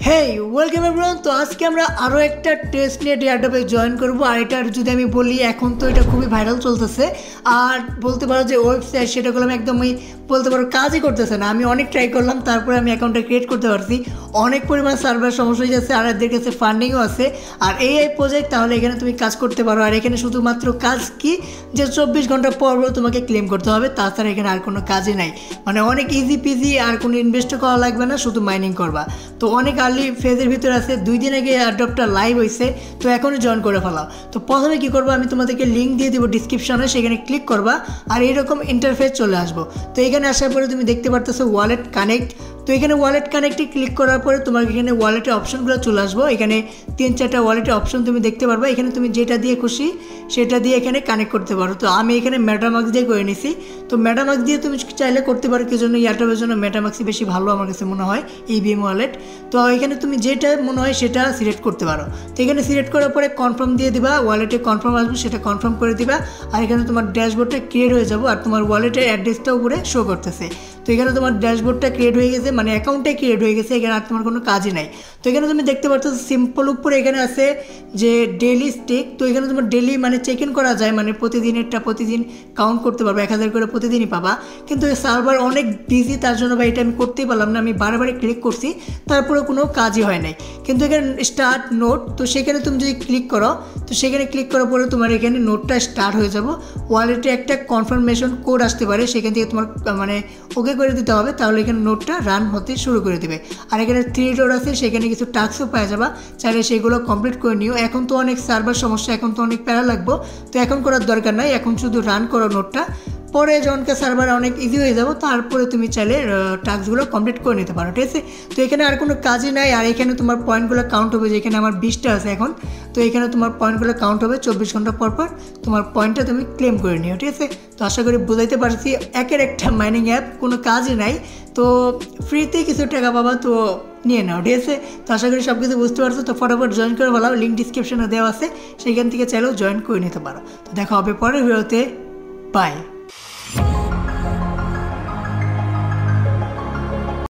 হেই welcome everyone. তো আজকে আমরা আরও একটা টেস্ট নিয়ে এয়ারড্রপে জয়েন করবো। আর এটার যদি আমি বলি, এখন তো এটা খুবই ভাইরাল চলতেছে। আর বলতে পারো যে ওয়েবসাইট সেটাগুলো আমি একদমই বলতে পারো কাজই করতেছে না। আমি অনেক ট্রাই করলাম, তারপরে আমি অ্যাকাউন্টটা ক্রিয়েট করতে পারছি। অনেক পরিমাণ সার্ভার সমস্যা হয়ে যাচ্ছে, আর এদের কাছে ফান্ডিংও আছে। আর এই প্রজেক্ট, তাহলে এখানে তুমি কাজ করতে পারো। আর এখানে শুধুমাত্র কাজ কি, যে 24 ঘন্টা পর তোমাকে ক্লেম করতে হবে, তাছাড়া এখানে আর কোনো কাজই নাই। মানে অনেক ইজি পিজি, আর কোনো ইনভেস্টও করা লাগবে না, শুধু মাইনিং করবা। তো অনেক আর্লি ফেজের ভিতরে আছে, 2 দিন আগে এয়ারড্রপটা লাইভ হয়েছে, তো এখনই জয়েন করে ফেলাও। তো প্রথমে কী করবো, আমি তোমাদেরকে লিঙ্ক দিয়ে দেবো ডিসক্রিপশনে, সেখানে ক্লিক করবা আর এইরকম ইন্টারফেস চলে আসবো। তো এখানে আসার পরে তুমি দেখতে পারতেছো ওয়ালেট কানেক্ট। তো এখানে ওয়ালেট কানেক্টে ক্লিক করার পরে তোমার এখানে ওয়ালেটের অপশনগুলো চলে আসবো। এখানে 3-4টা ওয়ালেটের অপশন তুমি দেখতে পারবা। এখানে তুমি যেটা দিয়ে খুশি সেটা দিয়ে এখানে কানেক্ট করতে পারো। তো আমি এখানে মেটামাক্স দিয়ে করে নিছি। তো মেটামাক্স দিয়ে তুমি চাইলে করতে পারো, কি জন্য এয়ারড্রপের জন্য মেটামাক্সই বেশি ভালো আমার কাছে মনে হয়, ইভিএম ওয়ালেট। তো এখানে তুমি যেটা মনে হয় সেটা সিলেক্ট করতে পারো। তো এখানে সিলেক্ট করার পরে কনফার্ম দিয়ে দিবা, ওয়ালেটে কনফার্ম আসবে, সেটা কনফার্ম করে দিবা। আর এখানে তোমার ড্যাশবোর্ডটা ক্রিয়েট হয়ে যাবো, আর তোমার ওয়ালেটের অ্যাড্রেসটা উপরে শো করতেছে। তো এখানে তোমার ড্যাশবোর্ডটা ক্রিয়েট হয়ে গেছে, মানে অ্যাকাউন্টটাই ক্রিয়েট হয়ে গেছে। এখানে আর তোমার কোনো কাজই নাই। তো এখানে তুমি দেখতে পাচ্ছ সিম্পল উপরে এখানে আছে যে ডেলি স্টেক। তো এখানে তোমার ডেলি মানে চেক ইন করা যায়, মানে প্রতিদিনেরটা প্রতিদিন কাউন্ট করতে পারবো, 1000 করে প্রতিদিনই পাবা। কিন্তু এই সার্ভার অনেক বিজি, তার জন্য বা এটা আমি করতেই পারলাম না। আমি বারে ক্লিক করছি, তারপরে কোনো কাজই হয় নাই। কিন্তু এখানে স্টার্ট নোট, তো সেখানে তুমি যদি ক্লিক করো, তো সেখানে ক্লিক করার পরে তোমার এখানে নোটটা স্টার্ট হয়ে যাব। ওয়ালেটে একটা কনফার্মেশন কোড আসতে পারে, সেখান থেকে তোমার মানে ওকে করে দিতে হবে, তাহলে এখানে নোটটা রান হতে শুরু করে দেবে। আর এখানে 3 ডট আছে, সেখানে কিছু টাস্কও পাওয়া যাবে, চাইলে সেগুলো কমপ্লিট করে নিও। এখন তো অনেক সার্ভার সমস্যা, এখন তো অনেক প্যারা লাগবো, তো এখন করার দরকার নাই। এখন শুধু রান করো নোটটা, পরে যখনকার সার্ভার অনেক ইজি হয়ে যাবো, তারপরে তুমি চাইলে টাস্কগুলো কমপ্লিট করে নিতে পারো, ঠিক আছে। তো এখানে আর কোনো কাজই নাই। আর এখানে তোমার পয়েন্টগুলো কাউন্ট হবে, যেখানে আমার 20টা আছে এখন। তো এখানে তোমার পয়েন্টগুলো কাউন্ট হবে 24 ঘন্টা পর তোমার পয়েন্টটা তুমি ক্লেম করে নিও, ঠিক আছে। তো আশা করি বুঝাইতে পারছি, একের একটা মাইনিং অ্যাপ, কোনো কাজই নাই। তো ফ্রিতেই কিছু টাকা পাবা, তো নিয়ে নাও, ঠিক আছে। তো আশা করি সব কিছু বুঝতে পারছো। তো ফটাফট জয়েন করে ভালো, লিঙ্ক ডিসক্রিপশনে দেওয়া আছে, সেখান থেকে চাইলেও জয়েন করে নিতে পারো। তো দেখা হবে পরের ভিডিওতে, বাই।